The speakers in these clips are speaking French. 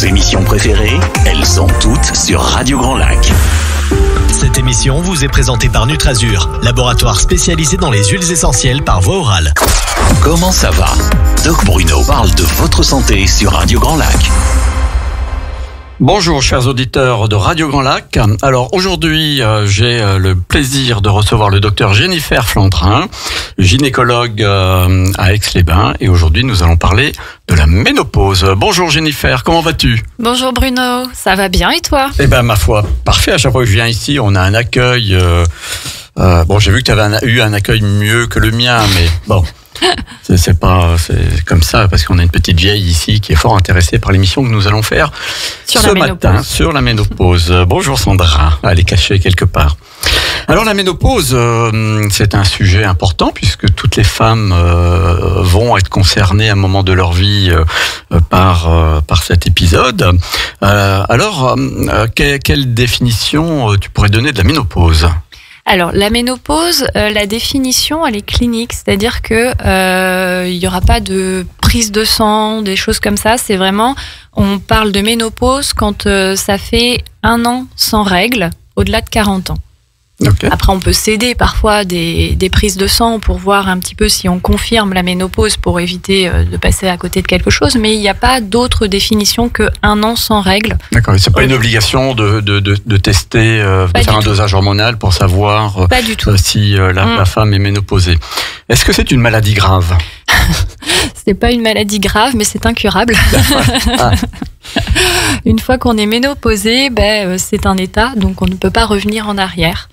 émissions préférées, elles sont toutes sur Radio Grand Lac. Cette émission vous est présentée par Nutrazur, laboratoire spécialisé dans les huiles essentielles par voie orale. Comment ça va? Doc Bruno parle de votre santé sur Radio Grand Lac. Bonjour chers auditeurs de Radio Grand Lac. Alors aujourd'hui j'ai le plaisir de recevoir le docteur Jennifer Flandrin, gynécologue à Aix-les-Bains, et aujourd'hui nous allons parler de la ménopause. Bonjour Jennifer, comment vas-tu? Bonjour Bruno, ça va bien et toi? Eh ben ma foi, parfait, à chaque fois que je viens ici on a un accueil, bon j'ai vu que tu avais eu un accueil mieux que le mien, mais bon... C'est comme ça parce qu'on a une petite vieille ici qui est fort intéressée par l'émission que nous allons faire ce matin sur la ménopause. Bonjour Sandra, elle est cachée quelque part. Alors la ménopause, c'est un sujet important puisque toutes les femmes vont être concernées à un moment de leur vie par cet épisode. Alors, quelle définition tu pourrais donner de la ménopause ? Alors, la ménopause, la définition, elle est clinique, c'est-à-dire que il y aura pas de prise de sang, des choses comme ça. C'est vraiment, on parle de ménopause quand ça fait 1 an sans règles, au-delà de 40 ans. Okay. Après, on peut céder parfois des prises de sang pour voir un petit peu si on confirme la ménopause pour éviter de passer à côté de quelque chose, mais il n'y a pas d'autre définition que 1 an sans règles. D'accord, c'est pas une obligation de tester, de faire un dosage hormonal pour savoir si la femme est ménopausée. Est-ce que c'est une maladie grave? C'est pas une maladie grave, mais c'est incurable. Une fois qu'on est ménopausé, c'est un état, donc on ne peut pas revenir en arrière.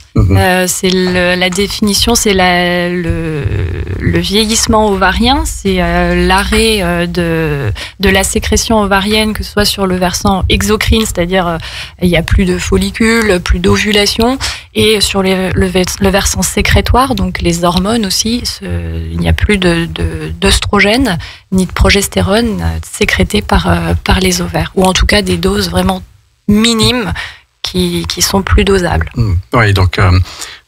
C'est la définition, c'est le vieillissement ovarien, c'est l'arrêt de la sécrétion ovarienne, que ce soit sur le versant exocrine, c'est-à-dire il n'y a plus de follicules, plus d'ovulation, et sur le versant sécrétoire, donc les hormones aussi, il n'y a plus d'œstrogène ni de progestérone sécrétée par les ovaires, ou en tout cas des doses vraiment minimes qui sont plus dosables. Oui, donc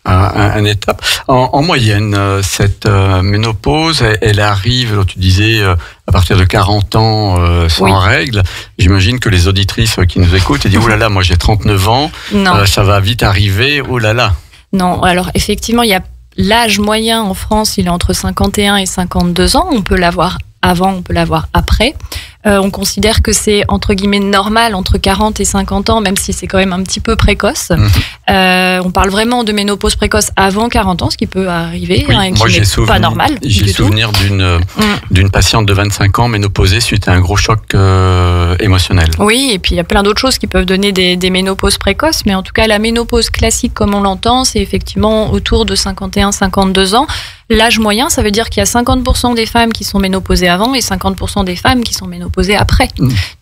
un étape. En moyenne, cette ménopause, elle arrive, tu disais, à partir de 40 ans sans règles. J'imagine que les auditrices qui nous écoutent, elles disent « Oh là là, moi j'ai 39 ans, ça va vite arriver, oh là là ». Non, alors effectivement, il y a l'âge moyen en France, il est entre 51 et 52 ans. On peut l'avoir avant, on peut l'avoir après. On considère que c'est entre guillemets normal entre 40 et 50 ans, même si c'est quand même un petit peu précoce. On parle vraiment de ménopause précoce avant 40 ans, ce qui peut arriver, moi, qui n'est pas normal. J'ai souvenir d'une patiente de 25 ans ménopausée suite à un gros choc émotionnel. Oui, et puis il y a plein d'autres choses qui peuvent donner des ménopauses précoces, mais en tout cas la ménopause classique comme on l'entend, c'est effectivement autour de 51-52 ans. L'âge moyen, ça veut dire qu'il y a 50% des femmes qui sont ménopausées avant et 50% des femmes qui sont ménopausées après.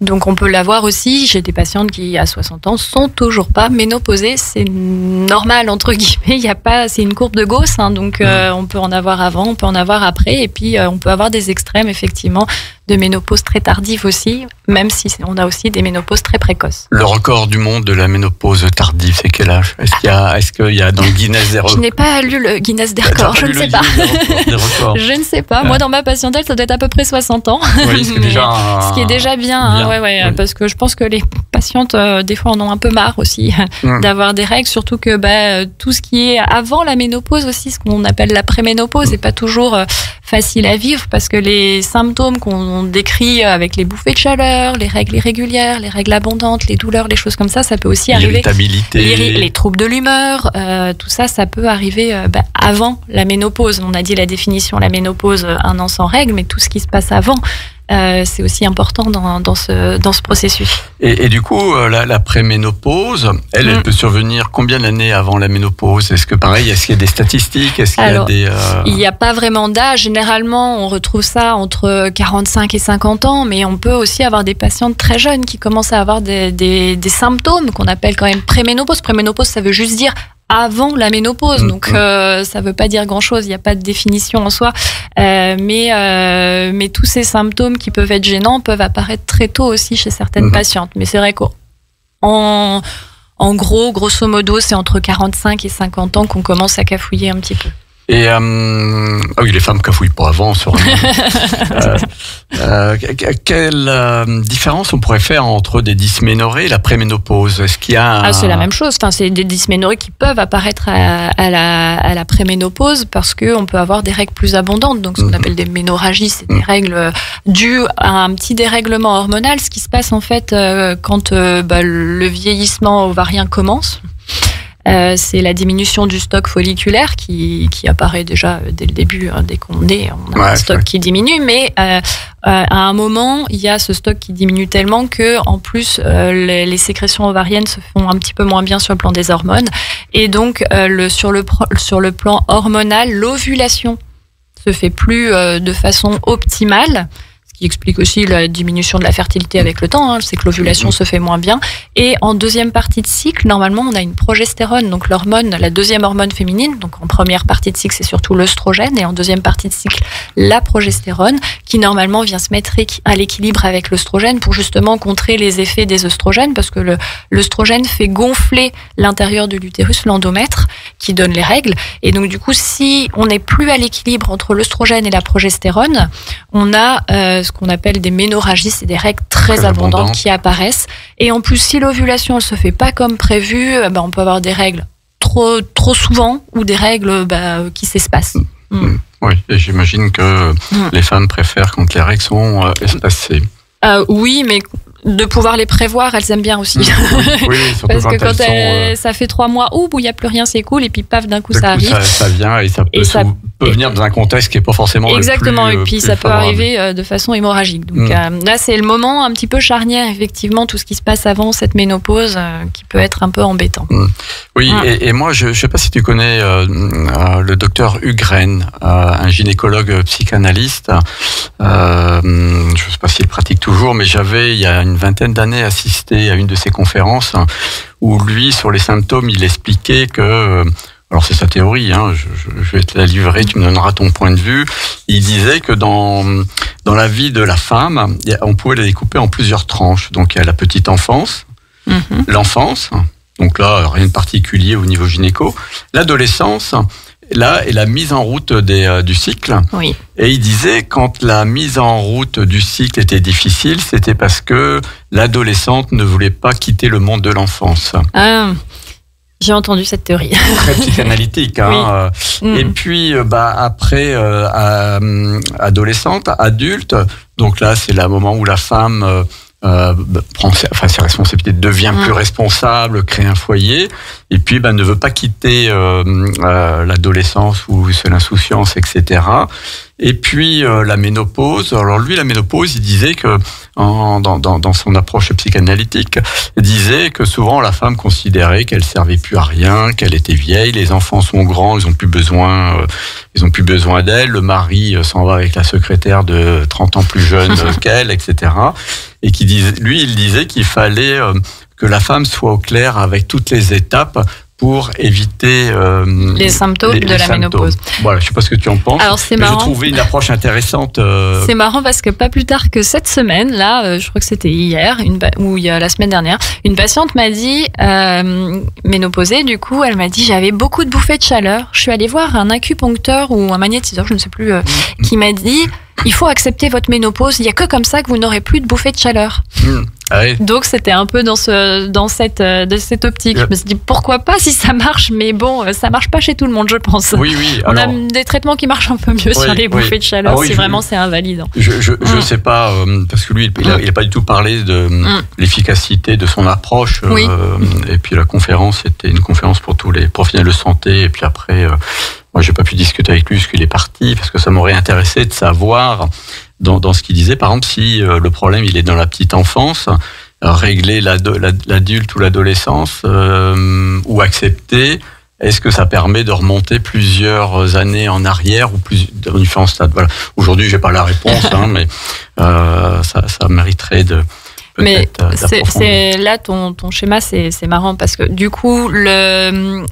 Donc on peut l'avoir aussi. J'ai des patientes qui, à 60 ans, sont toujours pas ménopausées. C'est normal, entre guillemets. Il y a pas, c'est une courbe de Gauss, donc on peut en avoir avant, on peut en avoir après, et puis on peut avoir des extrêmes, effectivement, de ménopause très tardive aussi, même si on a aussi des ménopauses très précoces. Le record du monde de la ménopause tardive, c'est quel âge? Est-ce qu'il y a dans le Guinness des records? Je n'ai pas lu le Guinness des records, je ne sais pas. Je ne sais pas. Moi, dans ma patientèle, ça doit être à peu près 60 ans. Oui, ce qui est déjà bien. Parce que je pense que les patientes, des fois, en ont un peu marre aussi d'avoir des règles, surtout que tout ce qui est avant la ménopause aussi, ce qu'on appelle la préménopause, n'est pas toujours facile à vivre, parce que les symptômes qu'on décrit avec les bouffées de chaleur, les règles irrégulières, les règles abondantes, les douleurs, les choses comme ça peut aussi arriver. L'irritabilité. Les troubles de l'humeur, tout ça peut arriver avant la ménopause. On a dit la définition, la ménopause, 1 an sans règles, mais tout ce qui se passe avant, c'est aussi important dans ce processus. Et du coup, la préménopause, elle peut survenir combien d'années avant la ménopause? Est-ce qu'il y a des statistiques? Il n'y a pas vraiment d'âge. Généralement, on retrouve ça entre 45 et 50 ans, mais on peut aussi avoir des patientes très jeunes qui commencent à avoir des symptômes qu'on appelle quand même préménopause. Préménopause, ça veut juste dire avant la ménopause, donc ça veut pas dire grand-chose, il n'y a pas de définition en soi, mais tous ces symptômes qui peuvent être gênants peuvent apparaître très tôt aussi chez certaines patientes. Mais c'est vrai qu'en gros, grosso modo, c'est entre 45 et 50 ans qu'on commence à cafouiller un petit peu. Et ah oui, les femmes cafouillent pas avant, sûrement. Quelle différence on pourrait faire entre des dysménorrhées et la préménopause? Est-ce qu'il y a c'est la même chose. Enfin, c'est des dysménorrhées qui peuvent apparaître à la préménopause parce que on peut avoir des règles plus abondantes. Donc, ce qu'on appelle des ménorrhagies, c'est des règles dues à un petit dérèglement hormonal. Ce qui se passe en fait quand le vieillissement ovarien commence. C'est la diminution du stock folliculaire qui apparaît déjà dès le début, dès qu'on est, on a un stock qui diminue, mais à un moment, il y a ce stock qui diminue tellement que, en plus, les sécrétions ovariennes se font un petit peu moins bien sur le plan des hormones, et donc sur le plan hormonal, l'ovulation se fait plus de façon optimale. Qui explique aussi la diminution de la fertilité avec le temps, c'est que l'ovulation se fait moins bien. Et en deuxième partie de cycle, normalement, on a une progestérone, donc l'hormone, la deuxième hormone féminine. Donc en première partie de cycle, c'est surtout l'œstrogène, et en deuxième partie de cycle, la progestérone, qui normalement vient se mettre à l'équilibre avec l'œstrogène pour justement contrer les effets des œstrogènes, parce que l'œstrogène fait gonfler l'intérieur de l'utérus, l'endomètre, qui donne les règles. Et donc du coup, si on n'est plus à l'équilibre entre l'œstrogène et la progestérone, on a ce qu'on appelle des ménorrhagies, c'est des règles très abondantes qui apparaissent. Et en plus, si l'ovulation ne se fait pas comme prévu, on peut avoir des règles trop souvent ou des règles qui s'espacent. Oui, et j'imagine que les femmes préfèrent quand les règles sont espacées. Oui, mais de pouvoir les prévoir, elles aiment bien aussi. Oui, surtout parce que quand ça fait 3 mois où il n'y a plus rien, c'est cool, et puis paf, d'un coup ça arrive. Ça vient et ça peut venir dans un contexte qui n'est pas forcément exactement, le plus, et puis ça peut arriver de façon hémorragique. Donc là, c'est le moment un petit peu charnière, effectivement, tout ce qui se passe avant cette ménopause qui peut être un peu embêtant. Oui, et moi, je ne sais pas si tu connais le docteur Ugren, un gynécologue psychanalyste. Je ne sais pas s'il pratique toujours, mais j'avais, il y a une vingtaine d'années, assisté à une de ses conférences où lui, sur les symptômes, il expliquait que, alors c'est sa théorie, je vais te la livrer, tu me donneras ton point de vue. Il disait que dans la vie de la femme, on pouvait la découper en plusieurs tranches. Donc il y a la petite enfance, l'enfance, donc là, rien de particulier au niveau gynéco, l'adolescence, là, et la mise en route du cycle. Oui. Et il disait, quand la mise en route du cycle était difficile, c'était parce que l'adolescente ne voulait pas quitter le monde de l'enfance. J'ai entendu cette théorie. Très psychanalytique. Oui. Et puis, après, adolescente, adulte, donc là, c'est le moment où la femme prend ses responsabilités, devient plus responsable, crée un foyer, et puis ne veut pas quitter l'adolescence ou c'est l'insouciance, etc. Et puis la ménopause. Alors lui, la ménopause, il disait que dans son approche psychanalytique, il disait que souvent la femme considérait qu'elle servait plus à rien, qu'elle était vieille, les enfants sont grands, ils ont plus besoin d'elle, le mari s'en va avec la secrétaire de 30 ans plus jeune qu'elle, etc. Et il disait qu'il fallait que la femme soit au clair avec toutes les étapes pour éviter les symptômes de la ménopause. Voilà, je ne sais pas ce que tu en penses. Alors c'est marrant. Je trouvais une approche intéressante. C'est marrant parce que pas plus tard que cette semaine, là, je crois que c'était hier ou il y a la semaine dernière, une patiente m'a dit, ménopausée, du coup, elle m'a dit j'avais beaucoup de bouffées de chaleur. Je suis allée voir un acupuncteur ou un magnétiseur, je ne sais plus, qui m'a dit il faut accepter votre ménopause. Il n'y a que comme ça que vous n'aurez plus de bouffées de chaleur. Oui. Donc c'était un peu dans cette optique. Je me suis dit pourquoi pas si ça marche, mais bon, ça marche pas chez tout le monde, je pense. Oui. On a des traitements qui marchent un peu mieux sur les bouffées de chaleur, vraiment c'est invalidant. Je sais pas, parce que lui, il a pas du tout parlé de l'efficacité de son approche. Et puis la conférence, c'était une conférence pour tous les professionnels de santé. Et puis après, moi, j'ai pas pu discuter avec lui parce qu'il est parti, parce que ça m'aurait intéressé de savoir dans ce qu'il disait, par exemple, si le problème il est dans la petite enfance, régler l'adulte ou l'adolescence ou accepter, est-ce que ça permet de remonter plusieurs années en arrière ou dans différents stades? Voilà. Aujourd'hui, j'ai pas la réponse, mais ça mériterait de. Mais c'est là ton schéma, c'est marrant parce que du coup,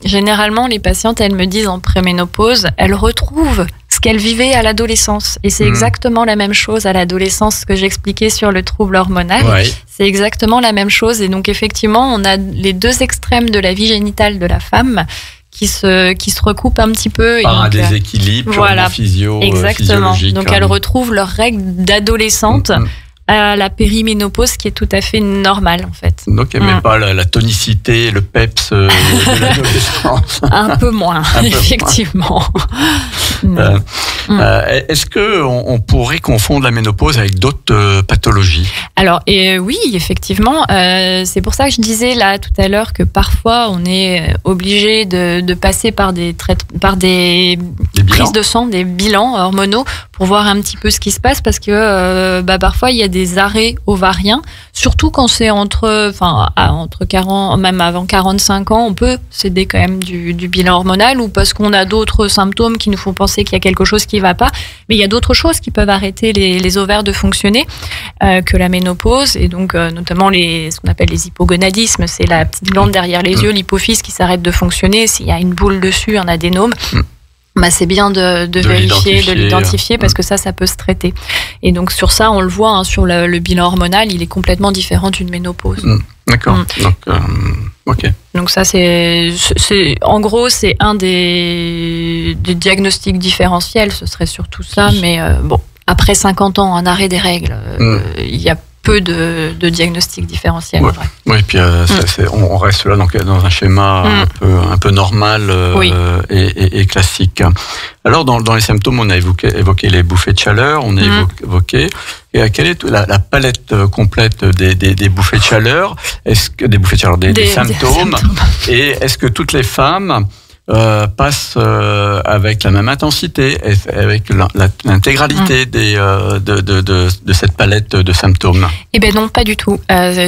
généralement, les patientes, elles me disent en préménopause, elles retrouvent ce qu'elles vivaient à l'adolescence. Et c'est exactement la même chose à l'adolescence que j'expliquais sur le trouble hormonal. Ouais. C'est exactement la même chose. Et donc, effectivement, on a les deux extrêmes de la vie génitale de la femme qui se recoupent un petit peu. Par un déséquilibre physiologique. Donc elles retrouvent leurs règles d'adolescente à la périménopause, qui est tout à fait normale en fait. Donc elle met pas la tonicité, le peps de l'adolescence. Un peu moins, effectivement. Est-ce que on pourrait confondre la ménopause avec d'autres pathologies? Alors oui, effectivement. C'est pour ça que je disais là tout à l'heure que parfois on est obligé de passer par des prises de sang, des bilans hormonaux pour voir un petit peu ce qui se passe, parce que parfois il y a des arrêts ovariens, surtout quand c'est entre 40, même avant 45 ans, on peut céder quand même du bilan hormonal, ou parce qu'on a d'autres symptômes qui nous font penser qu'il y a quelque chose qui ne va pas. Mais il y a d'autres choses qui peuvent arrêter les ovaires de fonctionner que la ménopause, et donc notamment ce qu'on appelle les hypogonadismes, c'est la petite glande derrière les yeux, l'hypophyse, qui s'arrête de fonctionner s'il y a une boule dessus, un adénome. C'est bien de vérifier, de l'identifier, parce que ça peut se traiter. Et donc sur ça, on le voit, sur le bilan hormonal, il est complètement différent d'une ménopause. D'accord. Donc, ok. Donc ça, c'est en gros, c'est un des diagnostics différentiels, ce serait surtout ça. Mais après 50 ans, un arrêt des règles, il y a peu de diagnostics différentiels. Oui, et puis on reste là dans un schéma un peu normal et classique. Alors, dans les symptômes, on a évoqué les bouffées de chaleur, on a évoqué. Et quelle est la palette complète des bouffées de chaleur? Est-ce que des symptômes? Et est-ce que toutes les femmes passe avec la même intensité, avec l'intégralité de cette palette de symptômes? Eh bien non, pas du tout.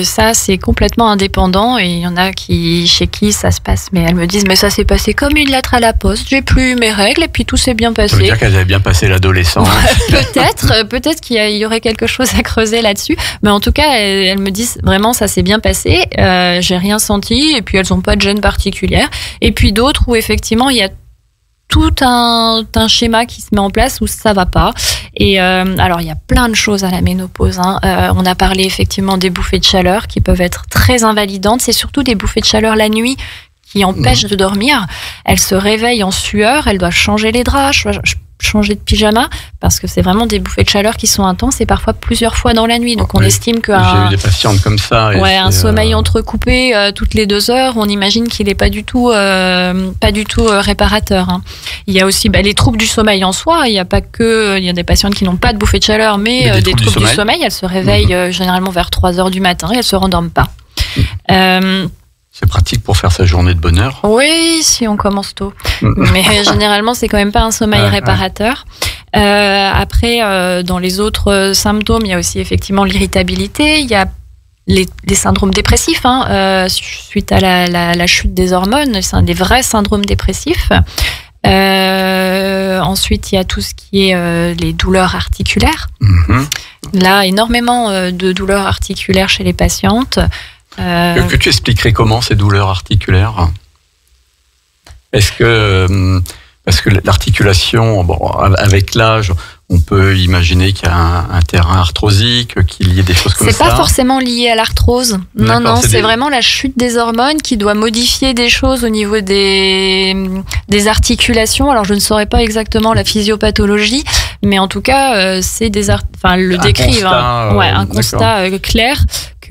Ça, c'est complètement indépendant, et il y en a chez qui ça se passe, mais elles me disent, mais ça s'est passé comme une lettre à la poste, j'ai plus eu mes règles et puis tout s'est bien passé. Ça veut dire qu'elles avaient bien passé l'adolescence. Peut-être qu'il y aurait quelque chose à creuser là-dessus, mais en tout cas, elles me disent vraiment ça s'est bien passé, j'ai rien senti, et puis elles n'ont pas de gêne particulière. Et puis d'autres où effectivement il y a tout un schéma qui se met en place où ça va pas. Et alors il y a plein de choses à la ménopause. On a parlé effectivement des bouffées de chaleur qui peuvent être très invalidantes. C'est surtout des bouffées de chaleur la nuit qui empêchent de dormir. Elle se réveille en sueur, elle doit changer les draps, changer de pyjama, parce que c'est vraiment des bouffées de chaleur qui sont intenses, et parfois plusieurs fois dans la nuit. Donc on estime que j'ai eu des patientes comme ça. Un sommeil entrecoupé toutes les 2 heures, on imagine qu'il n'est pas du tout réparateur. Il y a aussi les troubles du sommeil en soi. Il y a des patientes qui n'ont pas de bouffées de chaleur, mais des troubles du sommeil. Elles se réveillent généralement vers 3 heures du matin et elles se rendorment pas. C'est pratique pour faire sa journée de bonne heure. Oui, si on commence tôt. Mais généralement, c'est quand même pas un sommeil réparateur. Après, dans les autres symptômes, il y a aussi effectivement l'irritabilité. Il y a les syndromes dépressifs, suite à la chute des hormones. C'est des vrais syndromes dépressifs. Ensuite, il y a tout ce qui est les douleurs articulaires. Là, énormément de douleurs articulaires chez les patientes. Que tu expliquerais comment ces douleurs articulaires? Est-ce que parce que l'articulation, avec l'âge, on peut imaginer qu'il y a un terrain arthrosique, qu'il y ait des choses comme ça. C'est pas forcément lié à l'arthrose. Non, c'est vraiment la chute des hormones qui doit modifier des choses au niveau des articulations. Alors je ne saurais pas exactement la physiopathologie, mais en tout cas, c'est le décrire. Un constat clair.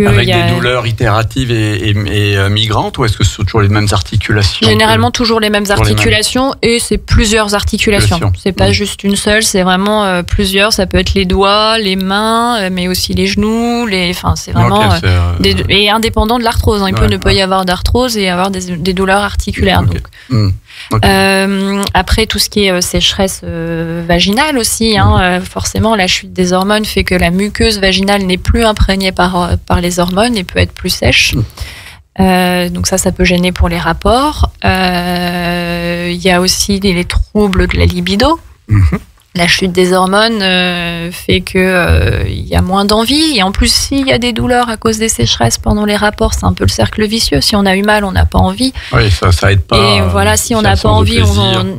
Avec des douleurs itératives et migrantes, ou est-ce que ce sont toujours les mêmes articulations? Généralement toujours les mêmes articulations, et c'est plusieurs articulations. C'est pas juste une seule, c'est vraiment plusieurs. Ça peut être les doigts, les mains, mais aussi les genoux. C'est vraiment et indépendant de l'arthrose. Il peut ne pas y avoir d'arthrose et avoir des douleurs articulaires. Après, tout ce qui est sécheresse vaginale aussi, forcément la chute des hormones fait que la muqueuse vaginale n'est plus imprégnée par les hormones et peut être plus sèche. Donc ça peut gêner pour les rapports. Il y a aussi les troubles de la libido. La chute des hormones fait que il y a moins d'envie, et en plus s'il y a des douleurs à cause des sécheresses pendant les rapports, c'est un peu le cercle vicieux. Si on a eu mal, on n'a pas envie. Oui, ça aide pas. Et voilà, si on n'a pas envie,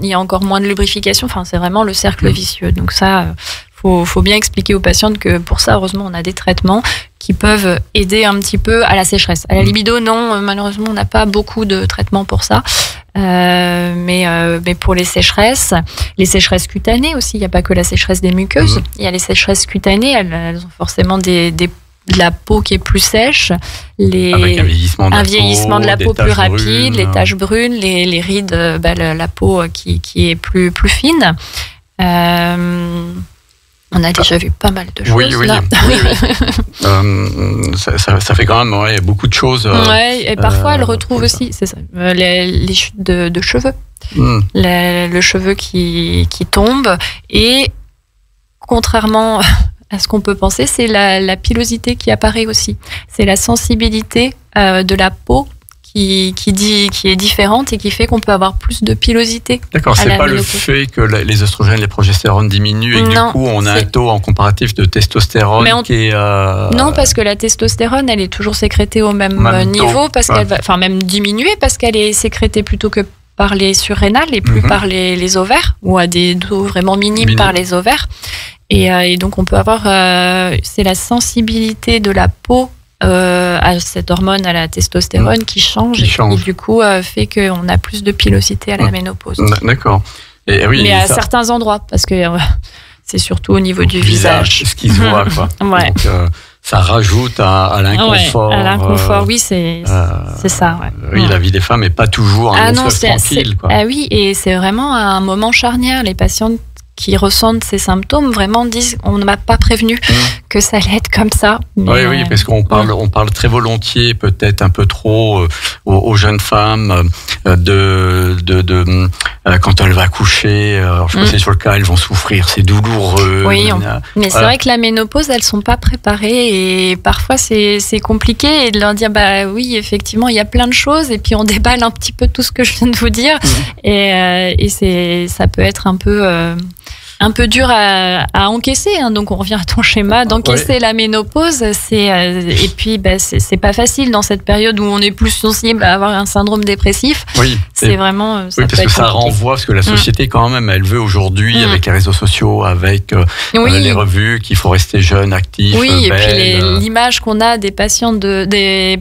il y a encore moins de lubrification. C'est vraiment le cercle vicieux. Donc ça, faut bien expliquer aux patientes que pour ça, heureusement, on a des traitements qui peuvent aider un petit peu à la sécheresse. À la libido, non, malheureusement, on n'a pas beaucoup de traitements pour ça. Mais pour les sécheresses cutanées aussi, il n'y a pas que la sécheresse des muqueuses. Il y a les sécheresses cutanées, elles ont forcément de la peau qui est plus sèche, avec un vieillissement de la peau plus rapide, les taches brunes, les rides, la peau qui est plus fine. On a déjà vu pas mal de choses là. Ça fait quand même beaucoup de choses. Et parfois elle retrouve aussi, c'est ça, les chutes de cheveux, le cheveu qui tombe, et contrairement à ce qu'on peut penser, c'est la pilosité qui apparaît aussi. C'est la sensibilité de la peau qui est différente et qui fait qu'on peut avoir plus de pilosité. D'accord, c'est pas le fait que les oestrogènes, les progestérones diminuent et que du coup on a un taux en comparatif de testostérone qui est... Non, parce que la testostérone, elle est toujours sécrétée au même niveau, parce qu'elle va, enfin même diminuer, parce qu'elle est sécrétée plutôt que par les surrénales et plus par les ovaires, ou à des taux vraiment minimes par les ovaires. Et donc on peut avoir... c'est la sensibilité de la peau à cette hormone, à la testostérone, qui change. Et du coup fait qu'on a plus de pilosité à la ménopause. D'accord. Mais à certains endroits, parce que c'est surtout au niveau du visage. Ce qui se voit, quoi. Donc, ça rajoute à l'inconfort. À l'inconfort, oui, c'est ça. Oui, la vie des femmes n'est pas toujours un long fleuve tranquille. Ah oui, et c'est vraiment un moment charnière. Les patientes qui ressentent ces symptômes vraiment disent on ne m'a pas prévenu que ça allait être comme ça. Mais oui, parce qu'on parle très volontiers, peut-être un peu trop aux jeunes femmes quand elles vont accoucher. Alors je sais sur le cas, elles vont souffrir, c'est douloureux. Oui, mais c'est vrai que la ménopause, elles sont pas préparées et parfois c'est compliqué, et de leur dire bah oui, effectivement il y a plein de choses, et puis on déballe un petit peu tout ce que je viens de vous dire, et ça peut être un peu dur à encaisser, hein. Donc on revient à ton schéma d'encaisser la ménopause. Et puis c'est pas facile dans cette période où on est plus sensible à avoir un syndrome dépressif. Oui, c'est vraiment parce que ça renvoie, parce que la société quand même, elle veut aujourd'hui, avec les réseaux sociaux, avec les revues, qu'il faut rester jeune, actif, belle. Et puis l'image qu'on a des patientes des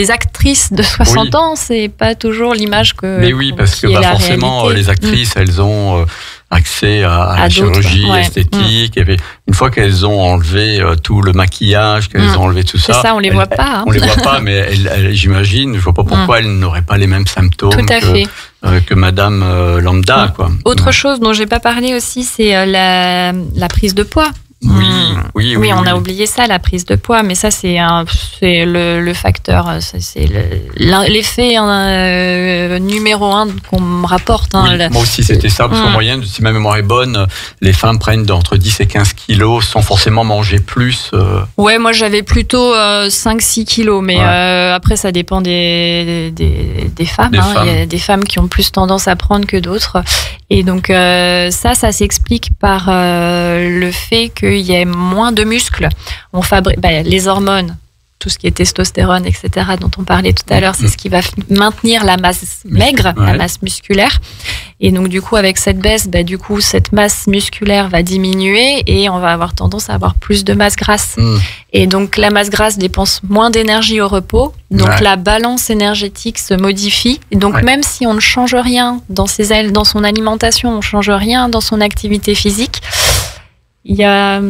actrices de 60 ans, c'est pas toujours l'image que... Mais oui, parce que forcément, les actrices, elles ont accès à la chirurgie esthétique. Et une fois qu'elles ont enlevé tout le maquillage, qu'elles ont enlevé tout ça... C'est ça, on les voit pas. On les voit pas, mais j'imagine, je vois pas pourquoi elles n'auraient pas les mêmes symptômes que Madame Lambda. Quoi. Autre chose dont j'ai pas parlé aussi, c'est la prise de poids. Oui, on a oublié ça, la prise de poids, mais ça c'est le facteur, c'est l'effet numéro 1 qu'on me rapporte. Moi aussi c'était ça, parce qu'en moyenne, si ma mémoire est bonne, les femmes prennent entre 10 et 15 kilos sans forcément manger plus. Ouais, moi j'avais plutôt 5-6 kilos, mais après ça dépend des femmes. Il y a des femmes qui ont plus tendance à prendre que d'autres. Et donc ça s'explique par le fait qu'il y ait moins de muscles. On fabrique les hormones, tout ce qui est testostérone, etc., dont on parlait tout à l'heure, c'est ce qui va maintenir la masse maigre, la masse musculaire. Et donc du coup, avec cette baisse, du coup, cette masse musculaire va diminuer et on va avoir tendance à avoir plus de masse grasse. Et donc la masse grasse dépense moins d'énergie au repos. Donc la balance énergétique se modifie. Et donc même si on ne change rien dans son alimentation, on ne change rien dans son activité physique, il y a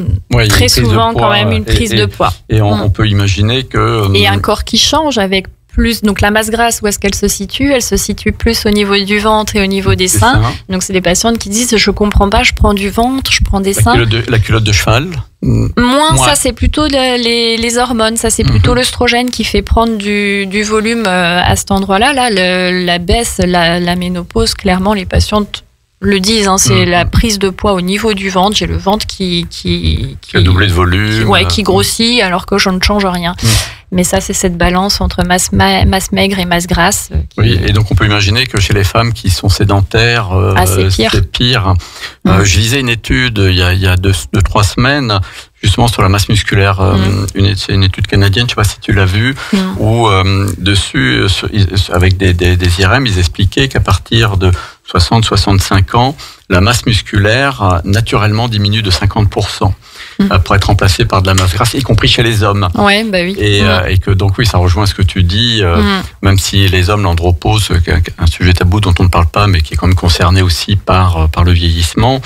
très souvent quand même une prise de poids. Et on peut imaginer que... Et un corps qui change avec plus... Donc la masse grasse, où est-ce qu'elle se situe ? Elle se situe plus au niveau du ventre et au niveau des seins. Donc c'est des patientes qui disent « je comprends pas, je prends du ventre, je prends des seins ». La culotte de cheval Moins, ça c'est plutôt les hormones, ça c'est plutôt l'œstrogène qui fait prendre du volume à cet endroit-là. Là, la baisse, la ménopause, clairement les patientes le disent, c'est la prise de poids au niveau du ventre. J'ai le ventre qui a doublé de volume, qui grossit alors que je ne change rien. Mais ça, c'est cette balance entre masse maigre et masse grasse. Oui, et donc on peut imaginer que chez les femmes qui sont sédentaires, c'est pire. Je lisais une étude il y a 2-3 semaines, justement sur la masse musculaire, c'est une étude canadienne, je ne sais pas si tu l'as vue, où dessus, avec des IRM, ils expliquaient qu'à partir de 60-65 ans, la masse musculaire naturellement diminue de 50%. pour être remplacé par de la masse grasse, y compris chez les hommes. Ouais, bah oui. Et que donc oui, ça rejoint ce que tu dis, même si les hommes, l'andropause, un sujet tabou dont on ne parle pas, mais qui est quand même concerné aussi par le vieillissement,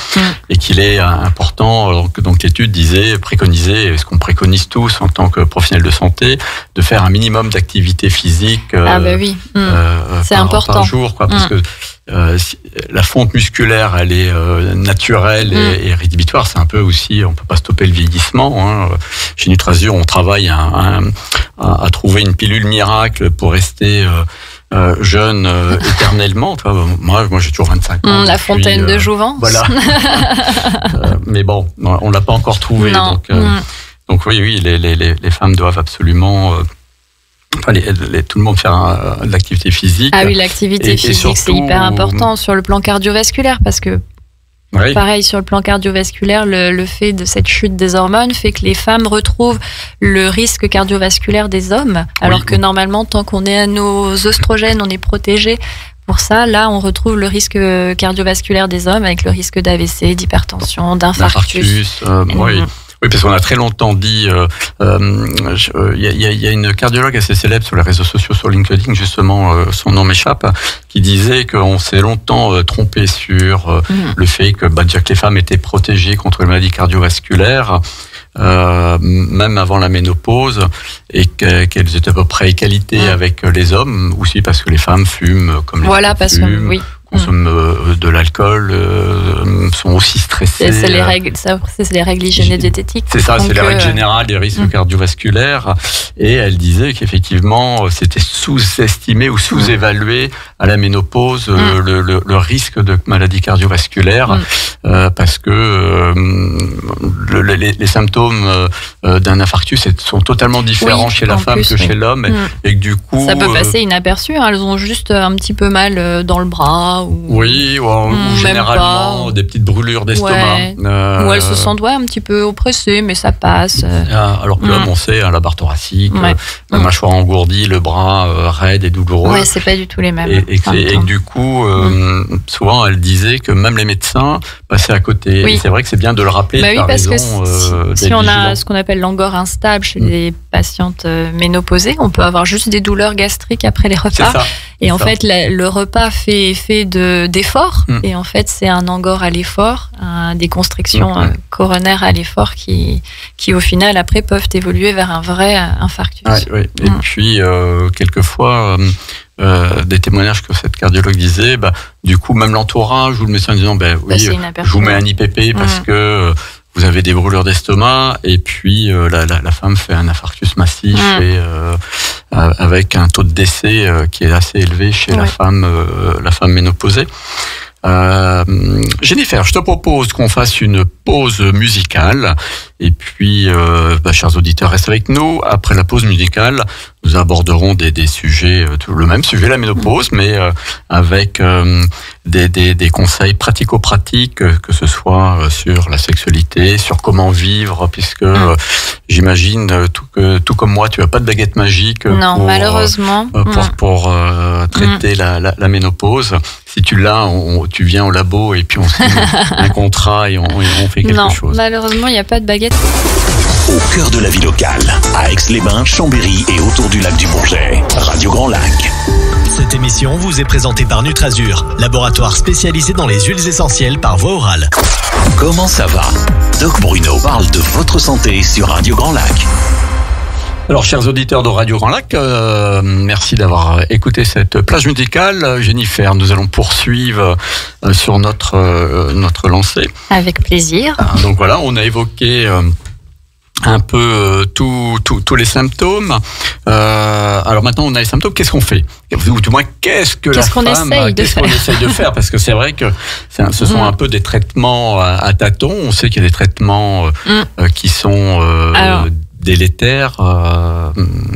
et qu'il est important, donc l'étude préconisait, ce qu'on préconise tous en tant que professionnels de santé, de faire un minimum d'activité physique c'est important. par jour, quoi, parce que la fonte musculaire, elle est naturelle et rédhibitoire. C'est un peu aussi, on peut pas stopper le vieillissement. Hein. Chez Nutrasur, on travaille à trouver une pilule miracle pour rester jeune éternellement. Moi, j'ai toujours 25 ans. La fontaine de Jouvence. Voilà. Mais bon, on l'a pas encore trouvé. Non. Donc oui, les femmes doivent absolument tout le monde faire de l'activité physique. Ah oui, l'activité physique, surtout, c'est hyper important sur le plan cardiovasculaire, parce que pareil, sur le plan cardiovasculaire, le fait de cette chute des hormones fait que les femmes retrouvent le risque cardiovasculaire des hommes, alors que normalement, tant qu'on est à nos oestrogènes, on est protégé. Pour ça, là, on retrouve le risque cardiovasculaire des hommes avec le risque d'AVC, d'hypertension, d'infarctus. Oui, parce qu'on a très longtemps dit, il y a une cardiologue assez célèbre sur les réseaux sociaux, sur LinkedIn, justement, son nom m'échappe, qui disait qu'on s'est longtemps trompé sur le fait que déjà que les femmes étaient protégées contre les maladies cardiovasculaires, même avant la ménopause, et qu'elles étaient à peu près à égalité avec les hommes, aussi parce que les femmes fument comme les hommes fument. Consomment de l'alcool, sont aussi stressés. C'est les règles hygiéniques diététiques. C'est ça, c'est les règles générales des risques cardiovasculaires. Et elle disait qu'effectivement, c'était sous-estimé ou sous-évalué à la ménopause le risque de maladie cardiovasculaire, parce que les symptômes d'un infarctus sont totalement différents chez la femme que chez l'homme, et que du coup... Ça peut passer inaperçu, hein, elles ont juste un petit peu mal dans le bras, ou généralement des petites brûlures d'estomac. Ou elles se sentent un petit peu oppressées, mais ça passe. Alors que l'homme, on sait, la barre thoracique, la mâchoire engourdie, le bras raide et douloureux. Ouais, c'est pas du tout les mêmes. Et que du coup, souvent, elle disait que même les médecins passaient à côté. Et c'est vrai que c'est bien de le rappeler. Oui, parce que si on a ce qu'on appelle l'angor instable chez les patientes ménopausées, on peut avoir juste des douleurs gastriques après les repas. Et en fait, le repas fait effet d'effort, et en fait, c'est un angor à l'effort, des constrictions coronaires à l'effort qui, au final, après, peuvent évoluer vers un vrai infarctus. Et puis, quelquefois, des témoignages que cette cardiologue disait, du coup, même l'entourage ou le médecin disant, je vous mets un IPP parce que vous avez des brûlures d'estomac, et puis la femme fait un infarctus massif, et avec un taux de décès qui est assez élevé chez la femme ménopausée. Jennifer, je te propose qu'on fasse une pause musicale, et puis chers auditeurs, restez avec nous. Après la pause musicale, nous aborderons des sujets, le même sujet, la ménopause, mais avec des conseils pratico-pratiques, que ce soit sur la sexualité, sur comment vivre, puisque j'imagine, tout comme moi, tu n'as pas de baguette magique. Non, malheureusement. Pour traiter la ménopause. Si tu l'as, tu viens au labo et puis on signe un contrat et on fait quelque chose. Non, malheureusement, il n'y a pas de baguette. Au cœur de la vie locale, à Aix-les-Bains, Chambéry et autour du lac du Bourget, Radio Grand Lac. Cette émission vous est présentée par Nutrasur, laboratoire spécialisé dans les huiles essentielles par voie orale. Comment ça va? Doc Bruno parle de votre santé sur Radio Grand Lac. Alors, chers auditeurs de Radio Grand Lac, merci d'avoir écouté cette plage musicale. Jennifer, nous allons poursuivre sur notre lancée. Avec plaisir. Donc voilà, on a évoqué un peu tous les symptômes. Alors maintenant, on a les symptômes. Qu'est-ce qu'on fait? Ou du moins, qu'est-ce qu'on essaye de faire? Parce que c'est vrai que ce sont un peu des traitements à tâtons. On sait qu'il y a des traitements qui sont délétères.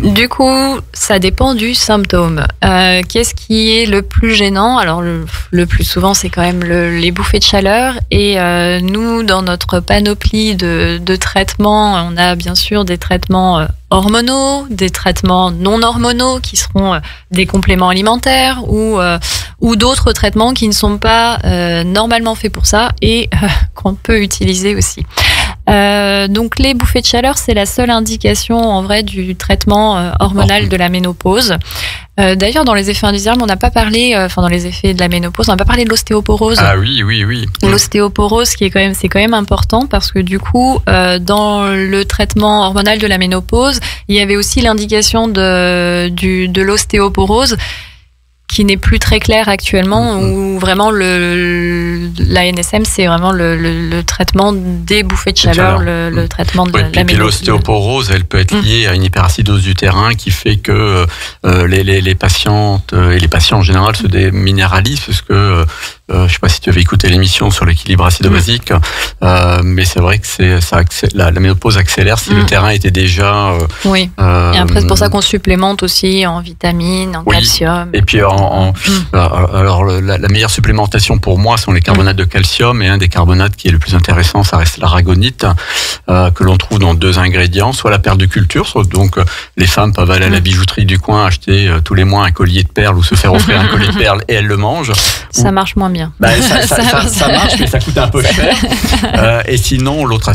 Du coup, ça dépend du symptôme. Qu'est-ce qui est le plus gênant? Alors, le plus souvent, c'est quand même les bouffées de chaleur. Et nous, dans notre panoplie de traitements, on a bien sûr des traitements hormonaux, des traitements non hormonaux qui seront des compléments alimentaires ou d'autres traitements qui ne sont pas normalement faits pour ça et qu'on peut utiliser aussi. Donc les bouffées de chaleur, c'est la seule indication en vrai du traitement hormonal de la ménopause. D'ailleurs, dans les effets indésirables, on n'a pas parlé, dans les effets de la ménopause, on n'a pas parlé de l'ostéoporose. Ah oui. L'ostéoporose, c'est quand même important parce que du coup, dans le traitement hormonal de la ménopause, il y avait aussi l'indication de l'ostéoporose, qui n'est plus très clair actuellement, où vraiment la NSM, c'est vraiment le traitement des bouffées de chaleur, le traitement de la ménopause. Puis l'ostéoporose, elle peut être liée à une hyperacidose du terrain qui fait que les patientes et les patients en général se déminéralisent, parce que je ne sais pas si tu avais écouté l'émission sur l'équilibre acido-basique, mais c'est vrai que la ménopause accélère si le terrain était déjà... et après, c'est pour ça qu'on supplémente aussi en vitamines, en calcium. Et puis, alors la meilleure supplémentation pour moi sont les carbonates de calcium, et un des carbonates qui est le plus intéressant, ça reste l'aragonite, que l'on trouve dans 2 ingrédients, soit la perle de culture, soit donc les femmes peuvent aller à la bijouterie du coin, acheter tous les mois un collier de perles ou se faire offrir un collier de perles et elles le mangent. Ça marche moins bien. Ça marche, mais ça coûte un peu cher. Et sinon, l'autre,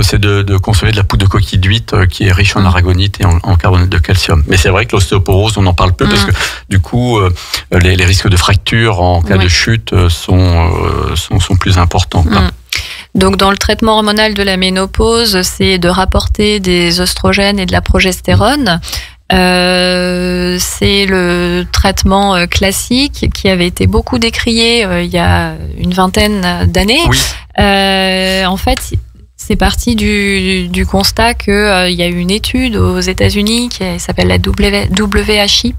c'est de consommer de la poudre de coquille d'huître qui est riche en aragonite et en carbonate de calcium. Mais c'est vrai que l'ostéoporose, on en parle peu parce que du coup, les risques de fracture en cas de chute sont plus importants. Donc, dans le traitement hormonal de la ménopause, c'est de rapporter des oestrogènes et de la progestérone. C'est le traitement classique qui avait été beaucoup décrié il y a une vingtaine d'années. En fait, c'est parti du constat que il y a eu une étude aux États-Unis qui s'appelle la WHI,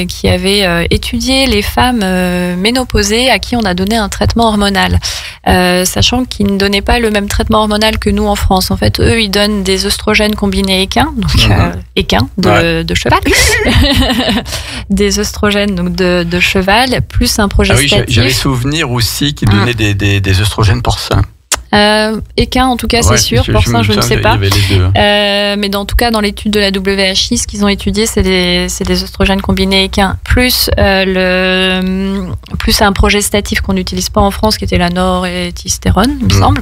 qui avait étudié les femmes ménopausées à qui on a donné un traitement hormonal, sachant qu'ils ne donnaient pas le même traitement hormonal que nous en France. En fait, eux, ils donnent des oestrogènes combinés équins, donc équins de cheval, des oestrogènes donc de cheval plus un progestatif. Ah oui, j'avais souvenir aussi qu'ils donnaient des oestrogènes porcins. Équin en tout cas, c'est sûr. Porcin, je ne sais pas. Mais en tout cas, dans l'étude de la WHI, ce qu'ils ont étudié, c'est des oestrogènes combinés équins plus un progestatif qu'on n'utilise pas en France, qui était la norethistérone, il me semble.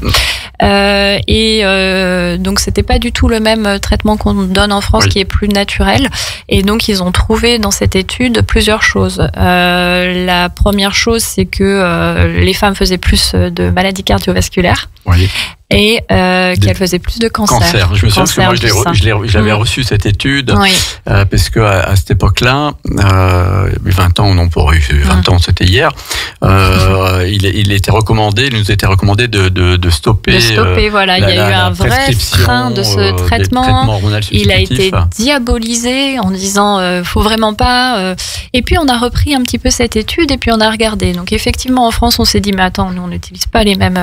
Donc c'était pas du tout le même traitement qu'on donne en France, qui est plus naturel. Et donc ils ont trouvé dans cette étude plusieurs choses. La première chose, c'est que les femmes faisaient plus de maladies cardiovasculaires. Et qu'elle faisait plus de cancer. Je me souviens parce que moi, j'avais reçu cette étude, parce que à cette époque-là, 20 ans, non, pour 20 ans, c'était hier, il était recommandé, il nous était recommandé de stopper. Il y a eu un vrai frein de ce traitement. Il a été diabolisé en disant faut vraiment pas. Et puis on a repris un petit peu cette étude et puis on a regardé. Donc effectivement, en France, on s'est dit mais attends, nous on n'utilise pas les mêmes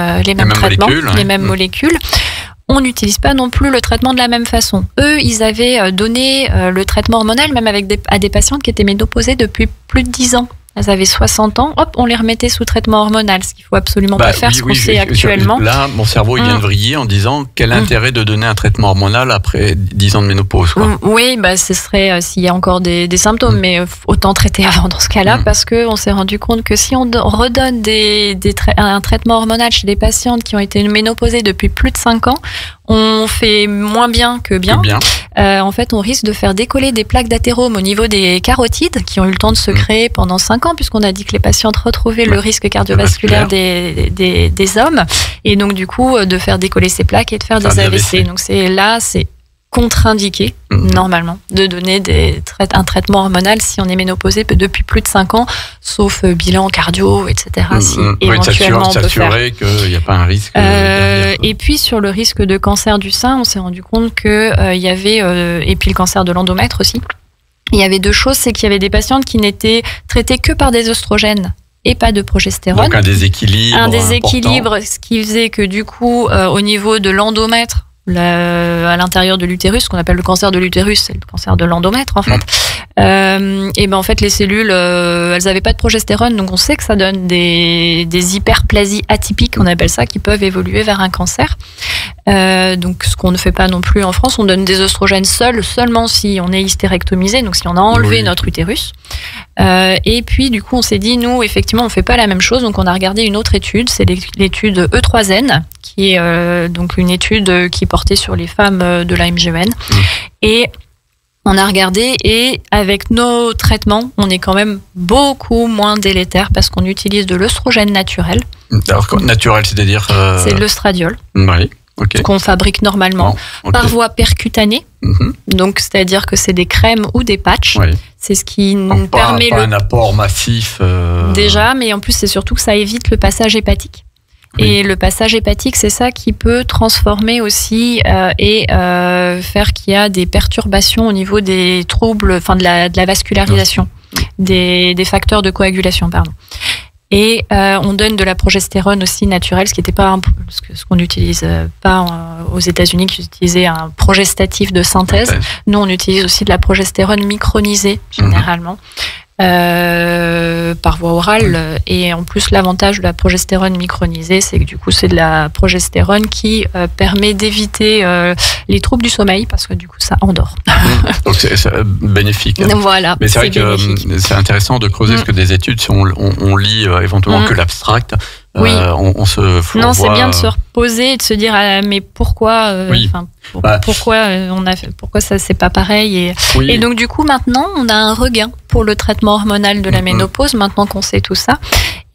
traitements, les mêmes molécules. On n'utilise pas non plus le traitement de la même façon. Eux, ils avaient donné le traitement hormonal même à des patientes qui étaient ménopausées depuis plus de 10 ans. Elles avaient 60 ans, hop, on les remettait sous traitement hormonal, ce qu'il faut absolument pas faire, ce qu'on sait actuellement. Là, mon cerveau, il vient de vriller en disant quel intérêt de donner un traitement hormonal après 10 ans de ménopause, quoi. Oui, ce serait s'il y a encore des symptômes, mais autant traiter avant dans ce cas-là, parce qu'on s'est rendu compte que si on redonne un traitement hormonal chez des patientes qui ont été ménopausées depuis plus de 5 ans, on fait moins bien que bien. En fait, on risque de faire décoller des plaques d'athérome au niveau des carotides qui ont eu le temps de se créer pendant 5 ans, puisqu'on a dit que les patientes retrouvaient le risque cardiovasculaire des hommes. Et donc, du coup, de faire décoller ces plaques et de faire des AVC. Donc, c'est contre-indiqué, normalement, de donner un traitement hormonal si on est ménopausé depuis plus de 5 ans, sauf bilan cardio, etc. Si éventuellement on peut faire. Qu'il n'y a pas un risque. Et puis sur le risque de cancer du sein, on s'est rendu compte que il y avait, et puis le cancer de l'endomètre aussi, il y avait 2 choses, c'est qu'il y avait des patientes qui n'étaient traitées que par des oestrogènes et pas de progestérone. Donc un déséquilibre. Ce qui faisait que du coup, au niveau de l'endomètre, à l'intérieur de l'utérus, ce qu'on appelle le cancer de l'utérus, c'est le cancer de l'endomètre en fait. Et ben en fait les cellules, elles avaient pas de progestérone, donc on sait que ça donne des hyperplasies atypiques, on appelle ça, qui peuvent évoluer vers un cancer. Donc ce qu'on ne fait pas non plus en France, on donne des œstrogènes seulement si on est hystérectomisé, donc si on a enlevé notre utérus. Et puis du coup on s'est dit, nous effectivement on fait pas la même chose, donc on a regardé une autre étude, c'est l'étude E3N, qui est donc une étude qui portait sur les femmes de la MGN. Et on a regardé, et avec nos traitements, on est quand même beaucoup moins délétère parce qu'on utilise de l'œstrogène naturel. Alors, naturel, c'est-à-dire c'est l'œstradiol. Oui. Okay. Qu'on fabrique normalement par voie percutanée. Donc, c'est-à-dire que c'est des crèmes ou des patchs. Oui. C'est ce qui nous permet un apport massif. Déjà, mais en plus, c'est surtout que ça évite le passage hépatique. Oui. Et le passage hépatique, c'est ça qui peut transformer aussi et faire qu'il y a des perturbations au niveau des troubles, enfin de la vascularisation, des facteurs de coagulation, pardon. Et on donne de la progestérone aussi naturelle, ce qui n'était pas ce qu'on n'utilise pas aux États-Unis, qui utilisait un progestatif de synthèse. Nous, on utilise aussi de la progestérone micronisée généralement. Par voie orale, et en plus l'avantage de la progestérone micronisée, c'est que du coup c'est de la progestérone qui permet d'éviter les troubles du sommeil, parce que du coup ça endort. Donc c'est bénéfique. Voilà. Mais c'est vrai que c'est intéressant de creuser, parce que des études, si on lit éventuellement que l'abstract, oui. On se fourvoie. Non, c'est bien de se reposer et de se dire mais pourquoi pourquoi ça c'est pas pareil, et donc du coup maintenant on a un regain pour le traitement hormonal de la ménopause, maintenant qu'on sait tout ça.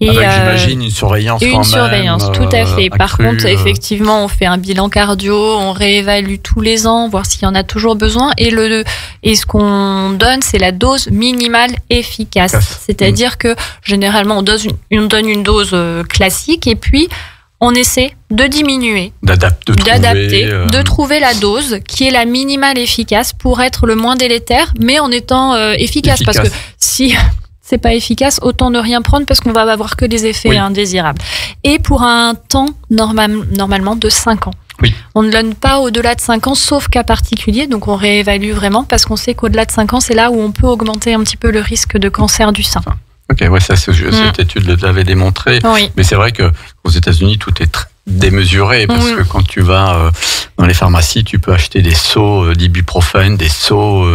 Et avec, j'imagine, une surveillance tout à fait. Par contre, effectivement, on fait un bilan cardio, on réévalue tous les ans, voir s'il y en a toujours besoin. Et ce qu'on donne, c'est la dose minimale efficace. C'est-à-dire que généralement, on donne une dose classique, et puis on essaie de diminuer, d'adapter, de trouver la dose qui est la minimale efficace pour être le moins délétère, mais en étant efficace. Parce que si c'est pas efficace, autant ne rien prendre, parce qu'on va avoir que des effets indésirables. Et pour un temps normalement de 5 ans. Oui. On ne donne pas au-delà de 5 ans, sauf cas particulier, donc on réévalue vraiment, parce qu'on sait qu'au-delà de 5 ans, c'est là où on peut augmenter un petit peu le risque de cancer du sein. Ok, ouais, cette étude l'avait démontré. Oui. Mais c'est vrai que aux États-Unis, tout est démesuré, parce que quand tu vas dans les pharmacies, tu peux acheter des seaux d'ibuprofène, des seaux.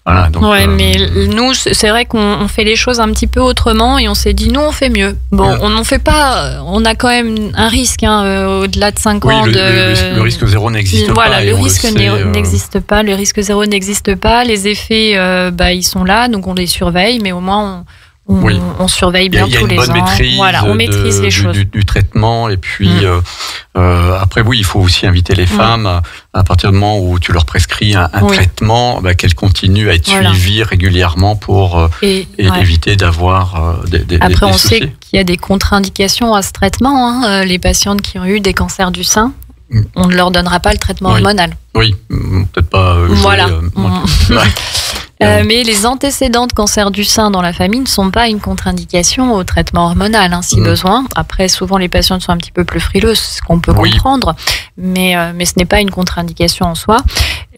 Voilà, donc, mais nous, c'est vrai qu'on fait les choses un petit peu autrement, et on s'est dit, nous, on fait mieux. Bon, on n'en fait pas, on a quand même un risque, au-delà de 5 ans. Le risque zéro n'existe pas. Voilà, le risque n'existe pas, le risque zéro n'existe pas. Les effets, ils sont là, donc on les surveille, mais au moins, on surveille bien tous les ans. Il y a une bonne maîtrise, on maîtrise les choses. Du traitement, et puis après il faut aussi inviter les femmes à partir du moment où tu leur prescris un traitement, qu'elles continuent à être suivies régulièrement pour éviter d'avoir des après on soucis. sait qu'il y a des contre-indications à ce traitement, les patientes qui ont eu des cancers du sein, on ne leur donnera pas le traitement hormonal. Oui, peut-être pas. Mais les antécédents de cancer du sein dans la famille ne sont pas une contre-indication au traitement hormonal, si besoin. Après, souvent, les patientes sont un petit peu plus frileuses, ce qu'on peut comprendre, mais ce n'est pas une contre-indication en soi.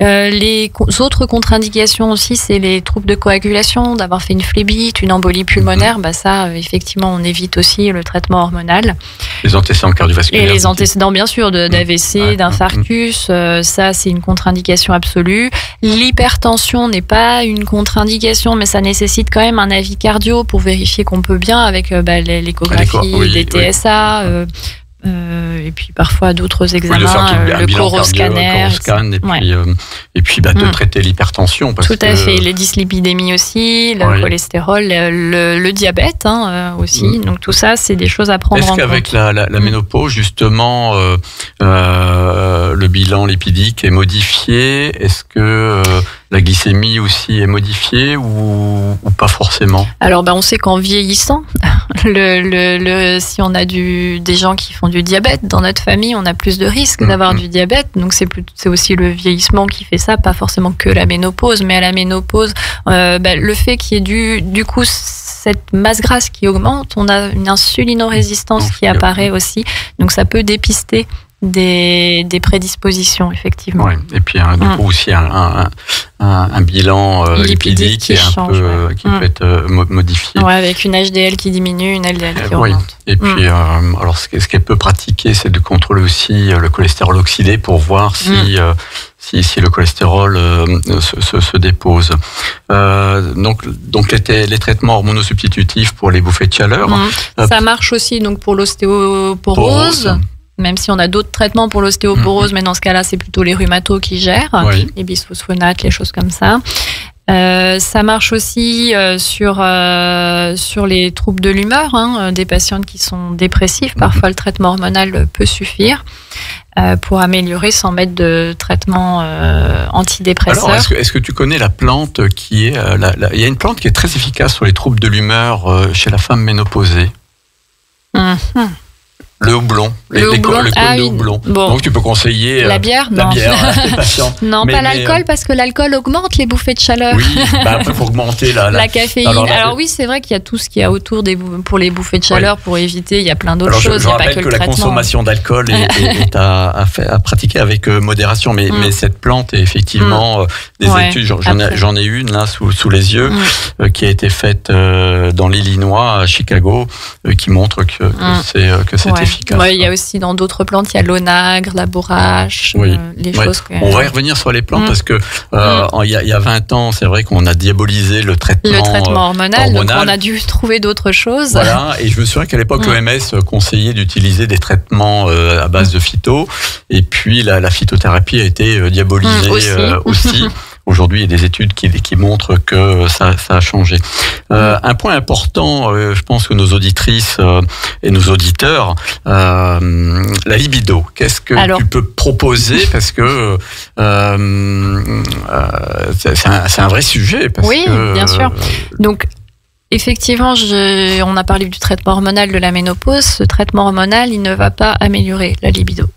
Les autres contre-indications aussi, c'est les troubles de coagulation, d'avoir fait une phlébite, une embolie pulmonaire. Ça, effectivement, on évite aussi le traitement hormonal. Les antécédents cardiovasculaires. Et les antécédents, bien sûr, d'AVC, d'infarctus, ça, c'est une contre-indication absolue. L'hypertension n'est pas une contre-indication, mais ça nécessite quand même un avis cardio pour vérifier qu'on peut bien, avec l'échographie, les TSA, et puis parfois d'autres examens, le coroscanner, et puis de traiter l'hypertension. Tout à fait, les dyslipidémies aussi, le cholestérol, le diabète aussi. Donc tout ça, c'est des choses à prendre en compte. Est-ce qu'avec la ménopause, justement, le bilan lipidique est modifié? Est-ce que la glycémie aussi est modifiée ou pas forcément? Alors, on sait qu'en vieillissant, si on a des gens qui font du diabète dans notre famille, on a plus de risques d'avoir du diabète. Donc, c'est aussi le vieillissement qui fait ça, pas forcément que la ménopause. Mais à la ménopause, le fait qu'il y ait du coup cette masse grasse qui augmente, on a une insulinorésistance qui apparaît aussi. Donc, ça peut dépister des prédispositions, effectivement. Ouais. Et puis du coup aussi un bilan lipidique qui peut être modifié. Ouais, avec une HDL qui diminue, une LDL qui augmente. Et puis, alors ce qu'elle peut pratiquer, c'est de contrôler aussi le cholestérol oxydé pour voir si le cholestérol se dépose. Donc les traitements hormonosubstitutifs pour les bouffées de chaleur. Ça marche aussi donc pour l'ostéoporose. Même si on a d'autres traitements pour l'ostéoporose, mais dans ce cas-là, c'est plutôt les rhumatos qui gèrent, les bisphosphonates, les choses comme ça. Ça marche aussi sur les troubles de l'humeur, des patientes qui sont dépressifs. Parfois, le traitement hormonal peut suffire pour améliorer sans mettre de traitement antidépresseur. Alors, est-ce que tu connais la plante qui est... il y a une plante qui est très efficace sur les troubles de l'humeur chez la femme ménopausée. Le houblon, les houblons. Bon. Donc tu peux conseiller la bière, non. À tes patients. Non, pas l'alcool, parce que l'alcool augmente les bouffées de chaleur. Oui, après il faut augmenter la caféine. Alors oui, c'est vrai qu'il y a tout ce qu'il y a autour pour les bouffées de chaleur, pour éviter, il y a plein d'autres choses. Je rappelle que la consommation d'alcool est à pratiquer avec modération, mais cette plante est effectivement des études, j'en ai une là sous les yeux, qui a été faite dans l'Illinois, à Chicago, qui montre que c'est efficace. Il y a aussi dans d'autres plantes, il y a l'onagre, la bourrache, les choses. On va y revenir sur les plantes parce que il y a 20 ans, c'est vrai qu'on a diabolisé le traitement hormonal. Donc on a dû trouver d'autres choses. Voilà, et je me souviens qu'à l'époque, l'OMS conseillait d'utiliser des traitements à base de phyto, et puis la phytothérapie a été diabolisée aussi. Aujourd'hui, il y a des études qui montrent que ça a changé. Un point important, je pense que nos auditrices et nos auditeurs, la libido. Qu'est-ce que tu peux proposer? Parce que c'est un vrai sujet. Bien sûr. Donc, effectivement, on a parlé du traitement hormonal de la ménopause. Ce traitement hormonal, il ne va pas améliorer la libido.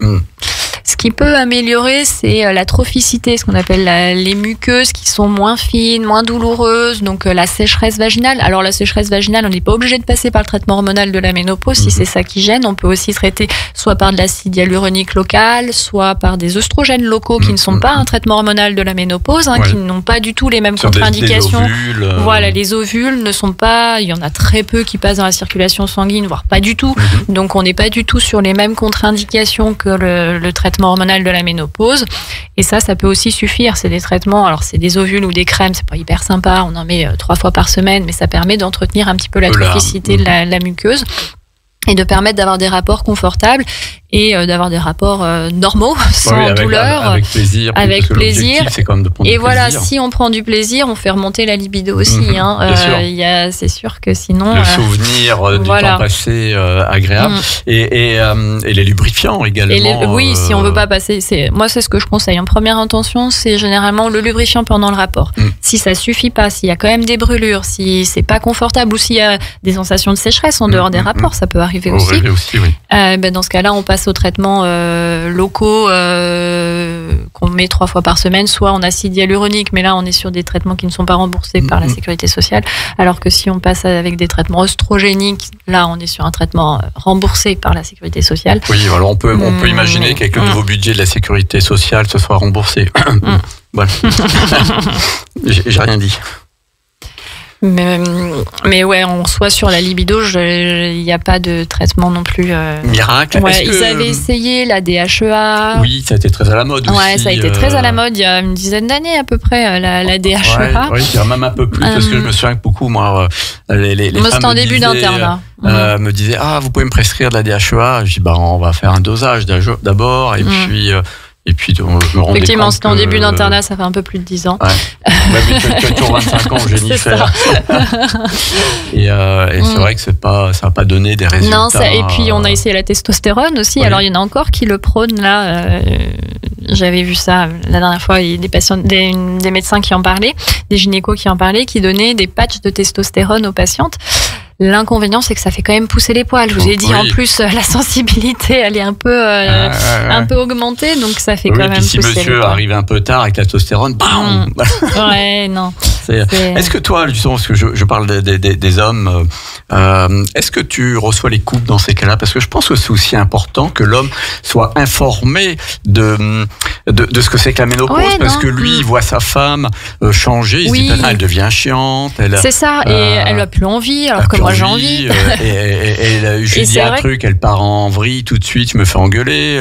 Ce qui peut améliorer, c'est la trophicité, ce qu'on appelle les muqueuses qui sont moins fines, moins douloureuses, donc la sécheresse vaginale. Alors la sécheresse vaginale, on n'est pas obligé de passer par le traitement hormonal de la ménopause si c'est ça qui gêne. On peut aussi traiter soit par de l'acide hyaluronique local, soit par des œstrogènes locaux qui ne sont pas un traitement hormonal de la ménopause, qui n'ont pas du tout les mêmes contre-indications. Des ovules, Voilà, les ovules ne sont pas, il y en a très peu qui passent dans la circulation sanguine, voire pas du tout. Donc on n'est pas du tout sur les mêmes contre-indications que le traitement hormonal de la ménopause, et ça peut aussi suffire. C'est des traitements, alors c'est des ovules ou des crèmes, c'est pas hyper sympa, on en met 3 fois par semaine, mais ça permet d'entretenir un petit peu la trophicité de la muqueuse et de permettre d'avoir des rapports confortables et d'avoir des rapports normaux, sans douleur, avec plaisir. Avec plaisir. C'est quand même de prendre et du voilà, plaisir. Si on prend du plaisir, on fait remonter la libido aussi. C'est sûr que sinon... Le souvenir du temps passé agréable. Et les lubrifiants également. Oui, si on veut pas passer... Moi, c'est ce que je conseille. En première intention, c'est généralement le lubrifiant pendant le rapport. Si ça suffit pas, s'il y a quand même des brûlures, si c'est pas confortable, ou s'il y a des sensations de sécheresse en dehors des rapports, ça peut arriver aussi. Dans ce cas-là, on passe aux traitements locaux qu'on met 3 fois par semaine, soit en acide hyaluronique, mais là on est sur des traitements qui ne sont pas remboursés par la sécurité sociale, alors que si on passe avec des traitements œstrogéniques, là on est sur un traitement remboursé par la sécurité sociale. Oui, alors on peut imaginer qu'avec le nouveau budget de la sécurité sociale, ce soit remboursé. Voilà. J'ai rien dit. Mais ouais, on soit sur la libido, il n'y a pas de traitement non plus. Miracle. Ils avaient essayé la DHEA. Oui, ça a été très à la mode aussi. Ouais, ça a été très à la mode il y a une dizaine d'années à peu près, la DHEA. Oui, même un peu plus, parce que je me souviens que beaucoup, moi, les moi, c'était en début d'internat. Me disaient, vous pouvez me prescrire de la DHEA. Je dis, on va faire un dosage d'abord, et puis, je me rendais compte. Effectivement, c'était en début d'internat, ça fait un peu plus de 10 ans. Ouais. Mais tu as toujours 25 ans, Jennifer. Et c'est vrai que ça n'a pas donné des résultats. Non, et puis on a essayé la testostérone aussi. Alors il y en a encore qui le prônent là. J'avais vu ça la dernière fois. Il y a des patients, des médecins qui en parlaient, des gynécos qui en parlaient, qui donnaient des patchs de testostérone aux patientes. L'inconvénient, c'est que ça fait quand même pousser les poils. Je vous ai dit, en plus, la sensibilité, elle est un peu augmentée, donc ça fait quand même pousser les poils. Si monsieur arrive un peu tard avec la testostérone, bam. Ouais, non. Est-ce que toi, justement, parce que je parle des hommes, est-ce que tu reçois les couples dans ces cas-là? Parce que je pense que c'est aussi important que l'homme soit informé de ce que c'est que la ménopause, parce que lui, il voit sa femme changer, il se dit, elle devient chiante. C'est ça, et elle a plus envie, alors que moi j'ai envie. Et je lui dis un truc, elle part en vrille tout de suite, je me fais engueuler.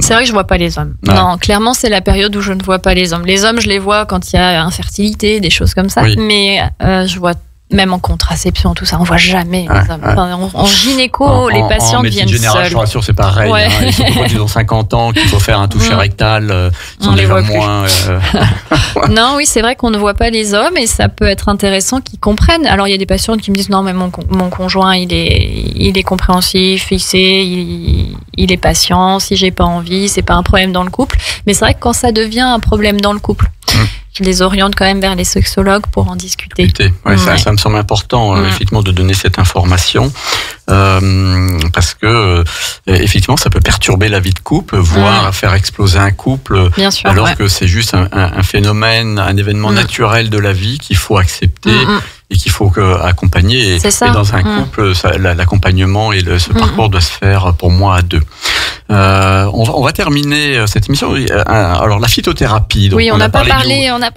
C'est vrai que je vois pas les hommes. Ouais. Non, clairement, c'est la période où je ne vois pas les hommes. Les hommes, je les vois quand il y a infertilité, des choses comme ça, mais je vois même en contraception, tout ça, on voit jamais les hommes. Enfin, en gynéco, les patientes viennent seules. Je rassure, c'est pareil. Ouais. Hein, surtout quand ils ont 50 ans, qu'il faut faire un toucher rectal, ils sont déjà moins... Non, oui, c'est vrai qu'on ne voit pas les hommes et ça peut être intéressant qu'ils comprennent. Alors, il y a des patientes qui me disent, non, mais mon conjoint, il est compréhensif, il sait, il est patient, si j'ai pas envie, c'est pas un problème dans le couple. Mais c'est vrai que quand ça devient un problème dans le couple, je les oriente quand même vers les sexologues pour en discuter. Ça me semble important, effectivement, de donner cette information, parce que, effectivement, ça peut perturber la vie de couple, voire faire exploser un couple, bien sûr, alors que c'est juste un phénomène, un événement naturel de la vie qu'il faut accepter. Et qu'il faut accompagner. Et dans un couple, l'accompagnement et ce parcours doit se faire, pour moi, à deux. On va terminer cette émission. Alors, la phytothérapie. Donc on n'a pas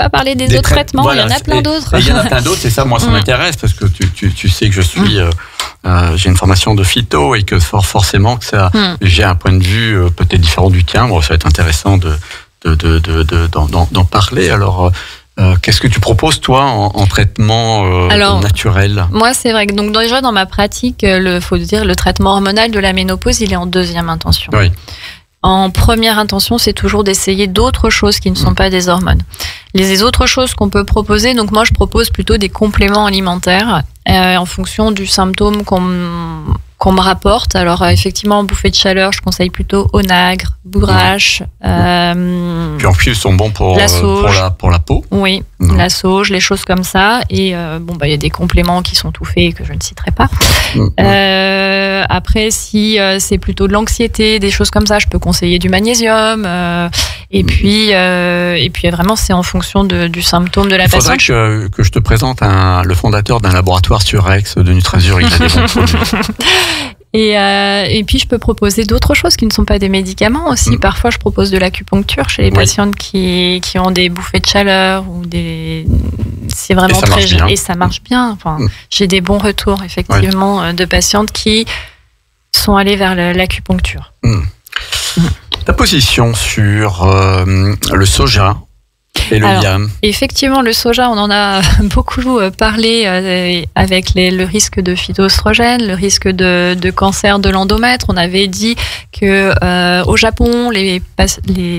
parlé des autres traitements. Voilà, il y en a plein d'autres. Il y en a plein d'autres. C'est ça, moi, ça m'intéresse parce que tu sais que je suis, j'ai une formation de phyto et que forcément que ça, j'ai un point de vue peut-être différent du tien. Bon, ça va être intéressant d'en parler. Alors. Qu'est-ce que tu proposes, toi, en traitement naturel? Moi, c'est vrai que donc, déjà, dans ma pratique, faut dire, le traitement hormonal de la ménopause, il est en deuxième intention. Oui. En première intention, c'est toujours d'essayer d'autres choses qui ne sont pas des hormones. Les autres choses qu'on peut proposer, donc moi, je propose plutôt des compléments alimentaires en fonction du symptôme qu'on me rapporte. Alors, effectivement, en bouffée de chaleur, je conseille plutôt onagre, bourrache. Puis en plus, ils sont bons pour la peau. Oui, la sauge, les choses comme ça. Et il y a des compléments qui sont tout faits que je ne citerai pas. Après, si c'est plutôt de l'anxiété, des choses comme ça, je peux conseiller du magnésium. Et puis vraiment, c'est en fonction du symptôme de la patiente. Il faudrait que je te présente le fondateur d'un laboratoire sur Aix de Nutrazur. Il a des bons produits. Et puis je peux proposer d'autres choses qui ne sont pas des médicaments aussi. Parfois je propose de l'acupuncture chez les patientes qui ont des bouffées de chaleur ou c'est vraiment très gênant. Et ça marche bien. Enfin, j'ai des bons retours effectivement de patientes qui sont allées vers l'acupuncture. Ta position sur le soja et le yam. Effectivement, le soja, on en a beaucoup parlé avec le risque de phytoestrogène, le risque de cancer de l'endomètre. On avait dit que au Japon, les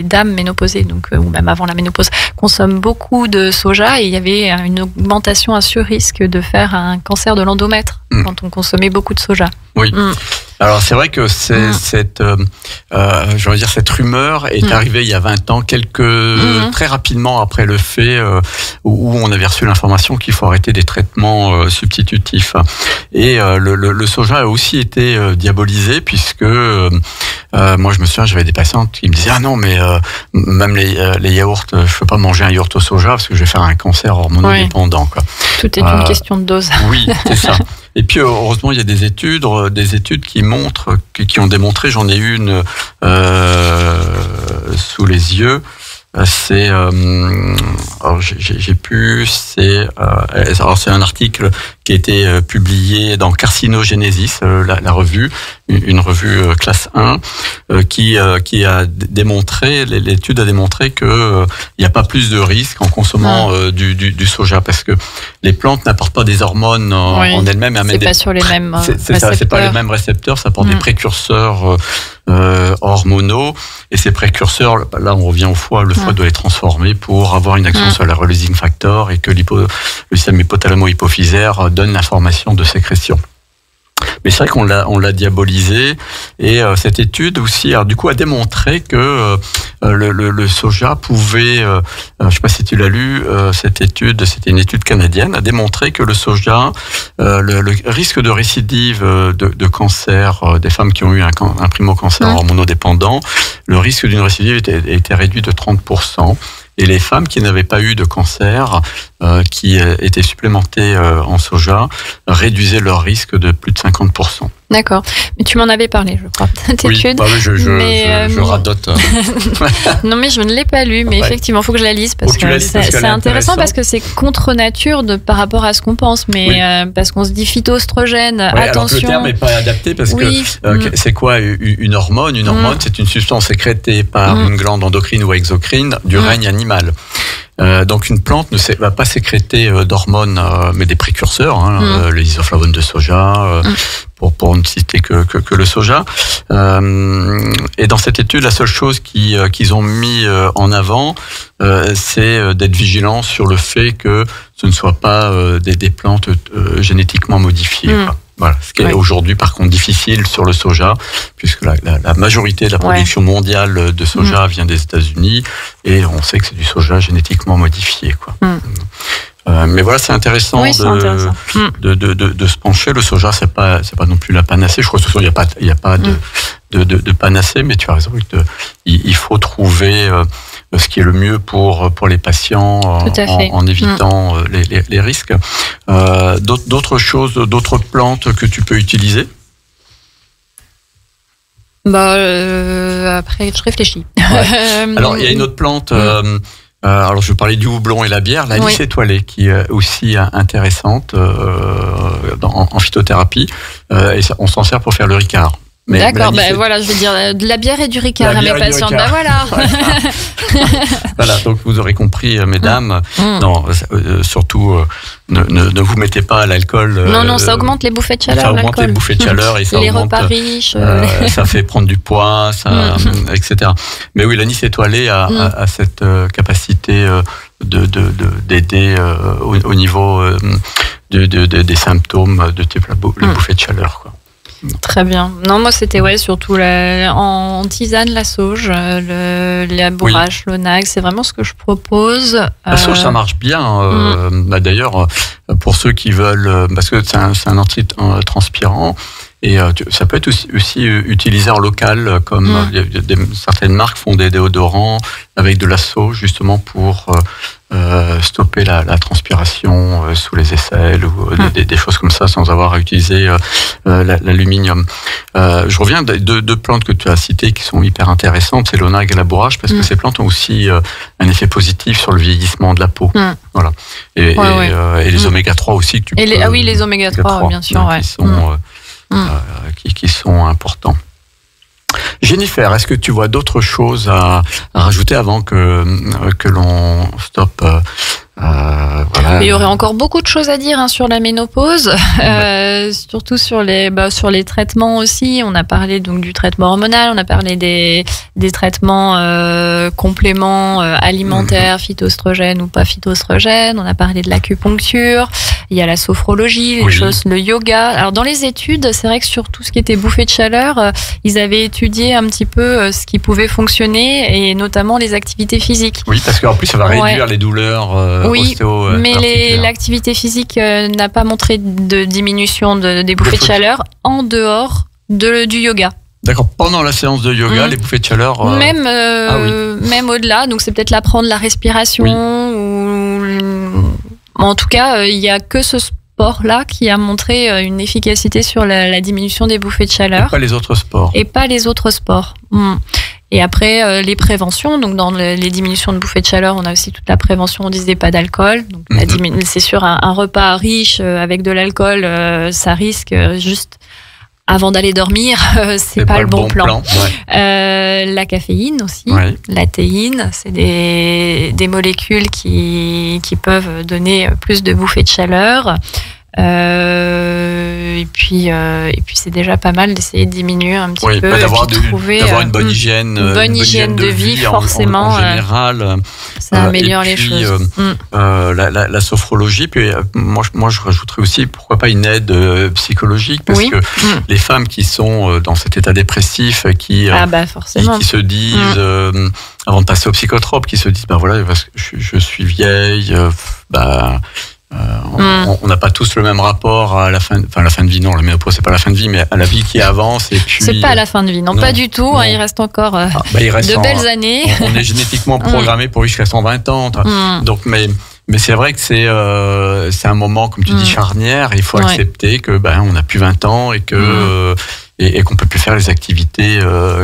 dames ménopausées, donc ou même avant la ménopause, consomment beaucoup de soja et il y avait une augmentation, un surrisque de faire un cancer de l'endomètre quand on consommait beaucoup de soja. Oui. Alors c'est vrai que cette rumeur est arrivée il y a 20 ans, très rapidement après le fait où on avait reçu l'information qu'il faut arrêter des traitements substitutifs. Et le soja a aussi été diabolisé puisque moi je me souviens, j'avais des patientes qui me disaient ah non mais même les yaourts, je peux pas manger un yaourt au soja parce que je vais faire un cancer hormonodépendant. Quoi. Tout est une question de dose. Oui, c'est ça. Et puis heureusement il y a des études qui ont démontré, j'en ai une sous les yeux, c'est c'est un article qui a été publié dans Carcinogenesis, la revue, une revue classe 1, qui a démontré, l'étude a démontré que il n'y a pas plus de risque en consommant du soja parce que les plantes n'apportent pas des hormones en elles-mêmes. C'est pas sur les mêmes c'est ça, c'est pas les mêmes récepteurs, ça apporte des précurseurs hormonaux et ces précurseurs, là on revient au foie, le foie doit les transformer pour avoir une action sur la releasing factor et que le système hypothalamo-hypophysaire donne l'information de sécrétion. Mais c'est vrai qu'on l'a diabolisé et cette étude aussi du coup a démontré que le soja pouvait, je sais pas si tu l'as lu, cette étude, c'était une étude canadienne, a démontré que le soja, le risque de récidive de cancer des femmes qui ont eu un primo-cancer hormonodépendant, le risque d'une récidive était réduit de 30%. Et les femmes qui n'avaient pas eu de cancer, qui étaient supplémentées en soja, réduisaient leur risque de plus de 50%. D'accord. Mais tu m'en avais parlé, je crois, cette étude. Oui, je radote. Non, mais je ne l'ai pas lu, mais effectivement, il faut que je la lise parce que c'est intéressant parce que c'est contre nature par rapport à ce qu'on pense, mais parce qu'on se dit phytoestrogène, attention. Alors que le terme n'est pas adapté parce que c'est quoi une hormone? Une hormone, c'est une substance sécrétée par une glande endocrine ou exocrine du règne animal. Donc une plante ne va pas sécréter d'hormones, mais des précurseurs, les isoflavones de soja, pour ne citer que le soja. Et dans cette étude, la seule chose qu'ils ont mis en avant, c'est d'être vigilant sur le fait que ce ne soit pas des plantes génétiquement modifiées. Voilà, ce qui est aujourd'hui par contre difficile sur le soja, puisque la majorité de la production mondiale de soja vient des États-Unis, et on sait que c'est du soja génétiquement modifié, quoi. Mais voilà, c'est intéressant, de se pencher. Le soja, c'est pas non plus la panacée. Je crois que il y a pas de panacée, mais tu as raison. Il faut trouver ce qui est le mieux pour les patients en évitant les risques. D'autres choses, d'autres plantes que tu peux utiliser? Après, je réfléchis. Alors, il y a une autre plante. Alors, je parlais du houblon et la bière, l'anis étoilé, qui est aussi intéressante en phytothérapie. Et on s'en sert pour faire le ricard. D'accord, voilà, je vais dire de la bière et du ricard à mes patients. Voilà. Voilà, donc vous aurez compris, mesdames. Non, surtout, ne vous mettez pas à l'alcool. Non, ça augmente les bouffées de chaleur. Ça augmente les bouffées de chaleur et ça les augmente, repas riches. Ça fait prendre du poids, etc. Mais oui, l'anis étoilé a cette capacité d'aider au niveau des symptômes de type les bouffées de chaleur, quoi. Très bien. Non, moi c'était surtout en tisane la sauge, la bourrache, l'onag, c'est vraiment ce que je propose. La sauge, ça marche bien. D'ailleurs, pour ceux qui veulent, parce que c'est un antitranspirant. Et ça peut être aussi utilisé en local, comme certaines marques font des déodorants avec de la sauge, justement pour stopper la transpiration sous les aisselles ou des choses comme ça, sans avoir à utiliser l'aluminium. Je reviens de deux plantes que tu as citées qui sont hyper intéressantes, c'est l'onag et la bourrache, parce que ces plantes ont aussi un effet positif sur le vieillissement de la peau. Voilà. Et les oméga 3 aussi que tu peux... les oméga 3, bien sûr. Qui sont importants. Jennifer, est-ce que tu vois d'autres choses à rajouter avant que l'on stoppe Il y aurait encore beaucoup de choses à dire sur la ménopause, surtout sur les traitements aussi. On a parlé donc du traitement hormonal, on a parlé des traitements compléments alimentaires, phytoestrogènes ou pas phytoestrogènes. On a parlé de l'acupuncture. Il y a la sophrologie, le yoga. Alors dans les études, c'est vrai que sur tout ce qui était bouffée de chaleur, ils avaient étudié un petit peu ce qui pouvait fonctionner et notamment les activités physiques. Oui, parce qu'en plus ça va réduire les douleurs. Mais l'activité physique n'a pas montré de diminution des bouffées de chaleur en dehors du yoga. D'accord. Pendant la séance de yoga, les bouffées de chaleur... Même au-delà. Donc c'est peut-être l'apprendre la respiration. En tout cas, il n'y a que ce sport-là qui a montré une efficacité sur la diminution des bouffées de chaleur. Et pas les autres sports. Et après, les préventions, donc dans les diminutions de bouffées de chaleur, on a aussi toute la prévention, on disait pas d'alcool. Donc c'est sûr, un repas riche avec de l'alcool, ça risque juste avant d'aller dormir, c'est pas le bon plan. La caféine aussi, la théine, c'est des molécules qui peuvent donner plus de bouffées de chaleur. Et puis c'est déjà pas mal d'essayer de diminuer un petit peu, d'avoir une bonne hygiène, de vie forcément. En général, ça améliore les choses. La sophrologie, puis moi je rajouterais aussi pourquoi pas une aide psychologique, parce que les femmes qui sont dans cet état dépressif, qui se disent avant de passer au psychotrope, qui se disent voilà, je suis vieille, on n'a pas tous le même rapport à la fin de vie. Non, la ménopause, c'est pas la fin de vie, mais à la vie qui avance. Et puis, c'est pas la fin de vie, non, pas du tout. Non. Il reste encore de belles années. On est génétiquement programmé pour vivre jusqu'à 120 ans. Donc, mais c'est vrai que c'est un moment, comme tu dis, charnière. Il faut accepter que on n'a plus 20 ans et que et qu'on peut plus faire les activités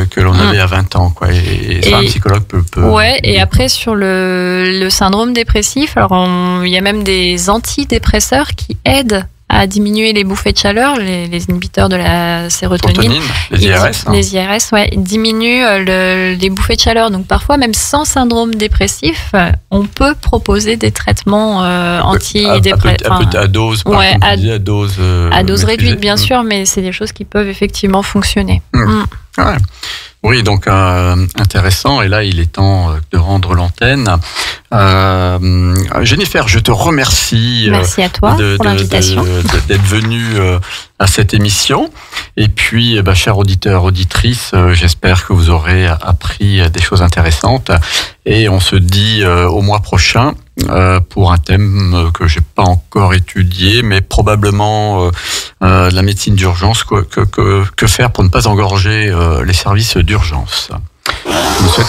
que l'on avait à 20 ans, quoi. Et ça, un psychologue peut. Ouais. Et après sur le syndrome dépressif, alors il y a même des antidépresseurs qui aident à diminuer les bouffées de chaleur, les inhibiteurs de la sérotonine. Les IRS. Les IRS, ouais, diminuent les bouffées de chaleur. Donc parfois, même sans syndrome dépressif, on peut proposer des traitements antidépressifs. À dose, à dose réduite, bien sûr, mais c'est des choses qui peuvent effectivement fonctionner. Ouais. Oui, donc intéressant. Et là, il est temps de rendre l'antenne. Jennifer, je te remercie. Merci à toi pour l'invitation. D'être venue à cette émission. Et puis, chers auditeurs, auditrices, j'espère que vous aurez appris des choses intéressantes. Et on se dit au mois prochain pour un thème que j'ai pas encore étudié, mais probablement la médecine d'urgence. Que faire pour ne pas engorger les services d'urgence. Je vous souhaite